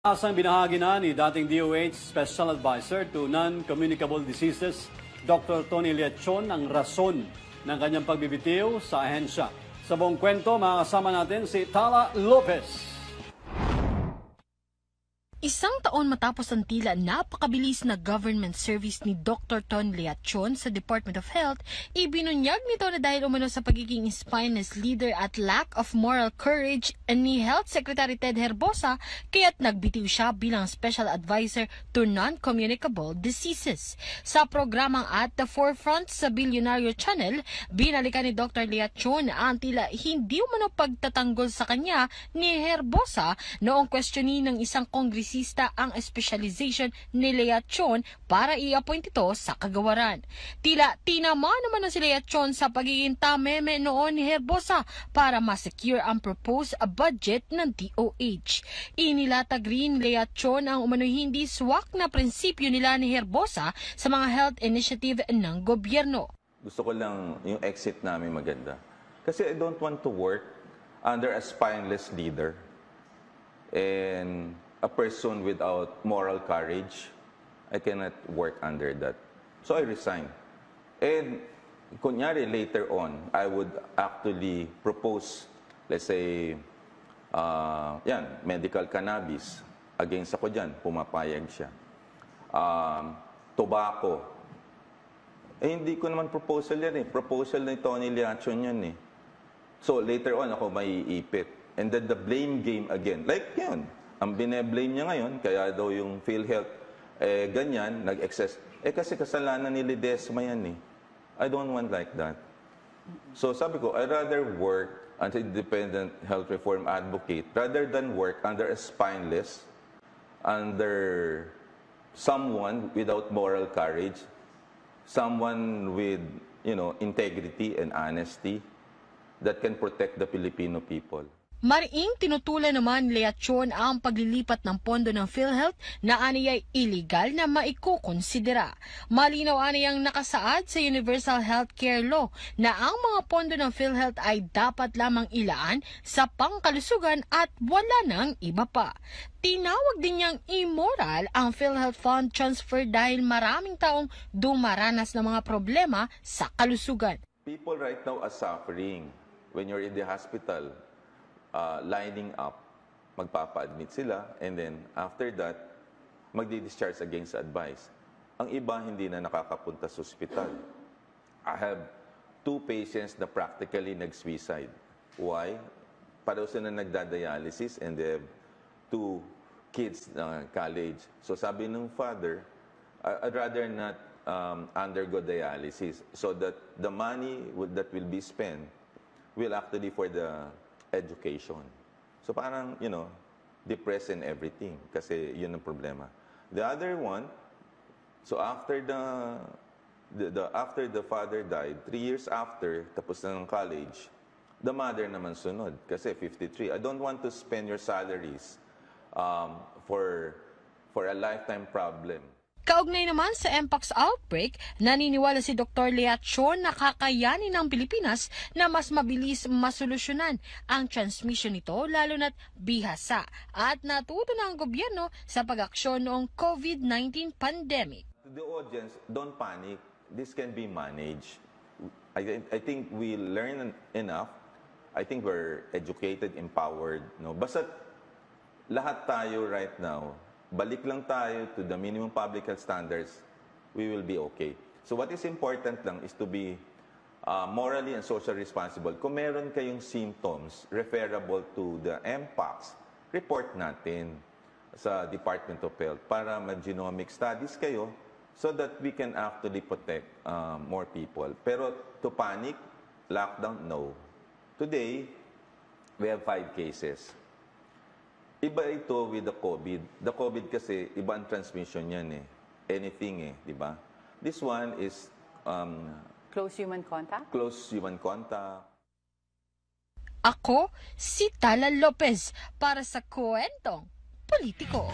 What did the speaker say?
Asang binahagi na ni dating DOH Special Advisor to Non-Communicable Diseases, Dr. Tony Leachon, ang rason ng kanyang pagbibitiw sa ahensya. Sa buong kwento, makakasama natin si Tala Lopez. Isang taon matapos ang tila napakabilis na government service ni Dr. Tony Leachon sa Department of Health, ibinunyag nito na dahil umano sa pagiging spineless leader at lack of moral courage ni Health Secretary Ted Herbosa, kaya't nagbitiw siya bilang Special Advisor to Non-Communicable Diseases. Sa programang At the Forefront sa Billionaire Channel, binalikan ni Dr. Leachon ang tila hindi umano pagtatanggol sa kanya ni Herbosa noong questionin ng isang kongresista ang specialization ni Leachon para i-appoint ito sa kagawaran. Tila tinama naman na si Leachon sa pagiging tameme noon ni Herbosa para ma-secure ang proposed budget ng DOH. Inilatag rin Leachon ang umano'y hindi swak na prinsipyo nila ni Herbosa sa mga health initiative ng gobyerno. Gusto ko lang yung exit namin maganda. Kasi I don't want to work under a spineless leader and a person without moral courage. I cannot work under that. So I resigned. And kunyari later on, I would actually propose, let's say, medical cannabis. Against ako dyan, pumapayag siya. Tobacco. Hindi ko naman proposal yan eh. Proposal ni Tony Leachon yan eh. So later on, ako may iipit. And then the blame game again. Like yun. Ang bine-blame niya ngayon, kaya daw yung PhilHealth, ganyan, nag-excess. Kasi kasalanan ni Ledesma yan eh. I don't want like that. So sabi ko, I'd rather work as an independent health reform advocate rather than work under a spineless, under someone without moral courage, someone with, integrity and honesty that can protect the Filipino people. Mariing tinutulan naman Leachon ang paglilipat ng pondo ng PhilHealth na aniyay illegal na maikukonsidera. Malinaw aniyang nakasaad sa Universal Healthcare Law na ang mga pondo ng PhilHealth ay dapat lamang ilaan sa pangkalusugan at wala nang iba pa. Tinawag din niyang immoral ang PhilHealth Fund transfer dahil maraming taong dumaranas ng mga problema sa kalusugan. People right now are suffering when you're in the hospital. Lining up, magpapa-admit sila, and then after that, magdi-discharge against advice. Ang iba hindi na nakakapunta sa ospital. I have 2 patients na practically nag-suicide. Why? Pareho sila nagda-dialysis and they have 2 kids na college. So sabi ng father, I'd rather not undergo dialysis so that the money that will be spent will actually for the education. So parang, depressed and everything kasi yun ang problema. The other one, so after the father died, 3 years after, tapos na ng college, the mother naman sunod kasi 53. I don't want to spend your salaries for a lifetime problem. Kaugnay naman sa Mpox outbreak, naniniwala si Dr. Leachon na kakayanin ng Pilipinas na mas mabilis masolusyonan ang transmission nito lalo na't bihasa at natuto na ang gobyerno sa pag-aksyon noong COVID-19 pandemic. To the audience, don't panic. This can be managed. I think we learn enough. I think we're educated, empowered. Basta lahat tayo right now, balik lang tayo to the minimum public health standards, we will be okay. So what is important lang is to be morally and socially responsible. Kung meron kayong symptoms referable to the Mpox, report natin sa Department of Health para mag-genomic studies kayo so that we can actually protect more people. Pero to panic, lockdown, no. Today, we have 5 cases. Iba ito with the COVID. The COVID kasi, iba ang transmission yan eh. Anything eh, di ba? This one is... close human contact? Close human contact. Ako, si Tala Lopez, para sa Kwentong Politiko.